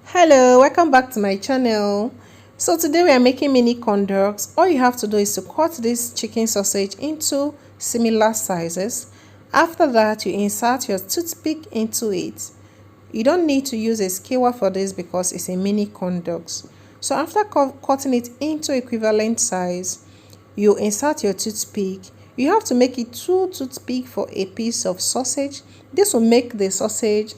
Hello, welcome back to my channel. So today we are making mini corn dogs. All you have to do is to cut this chicken sausage into similar sizes. After that, you insert your toothpick into it. You don't need to use a skewer for this because it's a mini corn dogs. So after cutting it into equivalent size, you insert your toothpick. You have to make it 2 toothpicks for a piece of sausage. This will make the sausage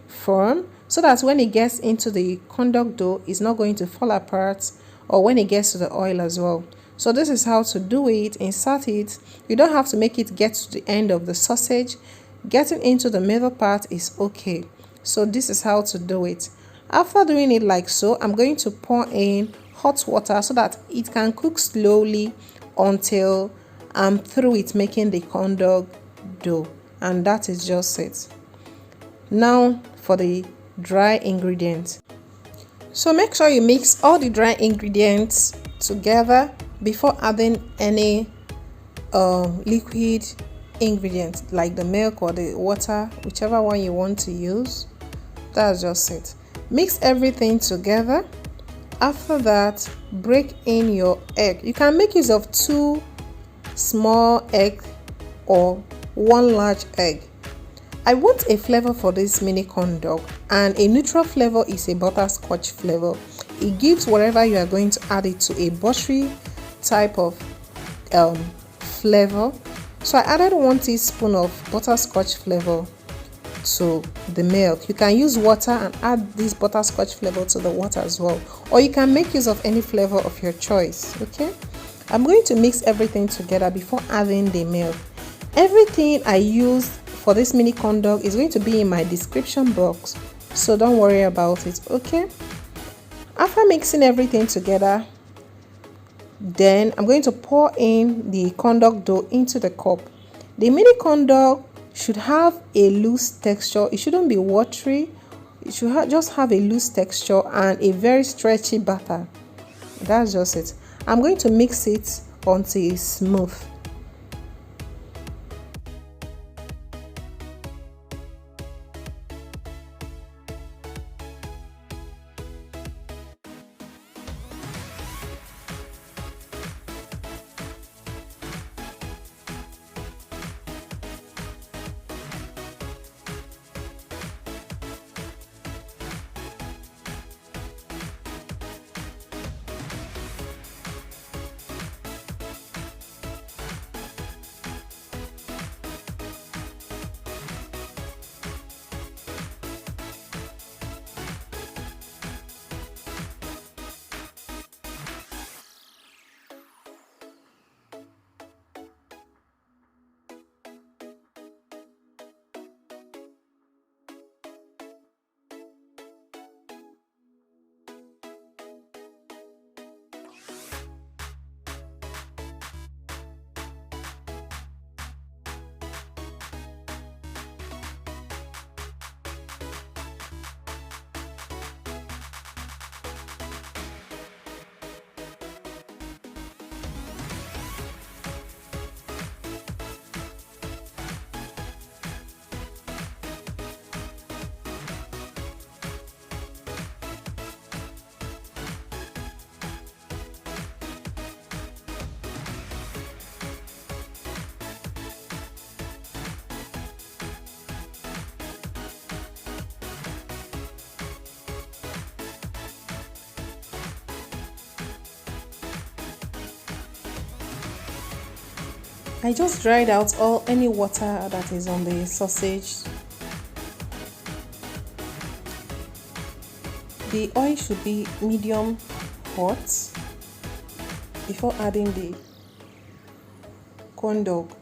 firm, so that when it gets into the corndog dough, it's not going to fall apart, or when it gets to the oil as well. So this is how to do it. Insert it. You don't have to make it get to the end of the sausage. Getting into the middle part is okay. So this is how to do it. After doing it like so, I'm going to pour in hot water so that it can cook slowly until I'm through with making the corndog dough. And that is just it. Now for the dry ingredients. So make sure you mix all the dry ingredients together before adding any liquid ingredient like the milk or the water, whichever one you want to use. That's just it. Mix everything together. After that, break in your egg. You can make use of 2 small eggs or 1 large egg. I want a flavor for this mini corn dog, and a neutral flavor is a butterscotch flavor. It gives whatever you are going to add it to a buttery type of flavor. So I added 1 teaspoon of butterscotch flavor to the milk. You can use water and add this butterscotch flavor to the water as well, or you can make use of any flavor of your choice. Okay, I'm going to mix everything together before adding the milk. Everything I used for this mini corn dog is going to be in my description box, so don't worry about it. Okay, after mixing everything together, then I'm going to pour in the corn dog dough into the cup. The mini corn dog should have a loose texture. It shouldn't be watery. It should just have a loose texture and a very stretchy batter. That's just it. I'm going to mix it until it's smooth. I just dried out any water that is on the sausage. The oil should be medium hot before adding the corn dog.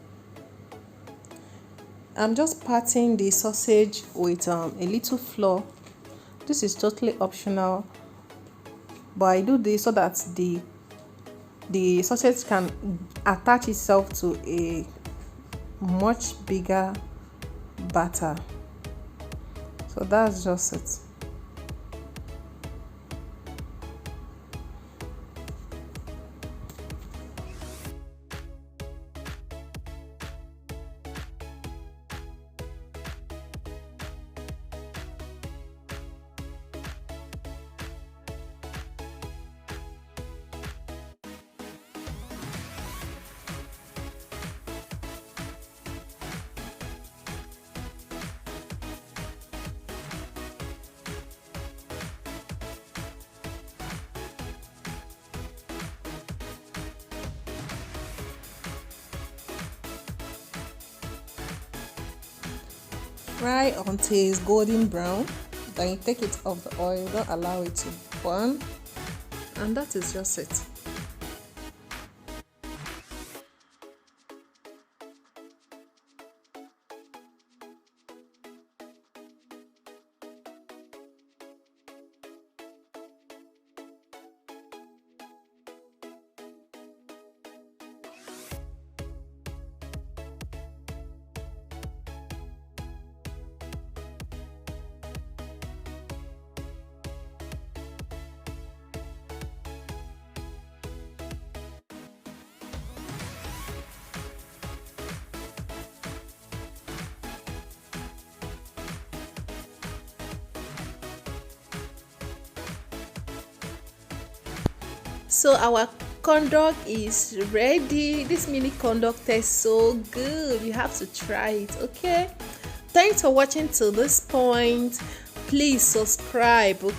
I'm just patting the sausage with a little flour. This is totally optional, but I do this so that the sausage can attach itself to a much bigger batter. So that's just it. Fry until it's golden brown. Then you take it off the oil. Don't allow it to burn. And that is just it. So our corn dog is ready. This mini corn dog tastes so good. You have to try it, okay? Thanks for watching till this point. Please subscribe, okay?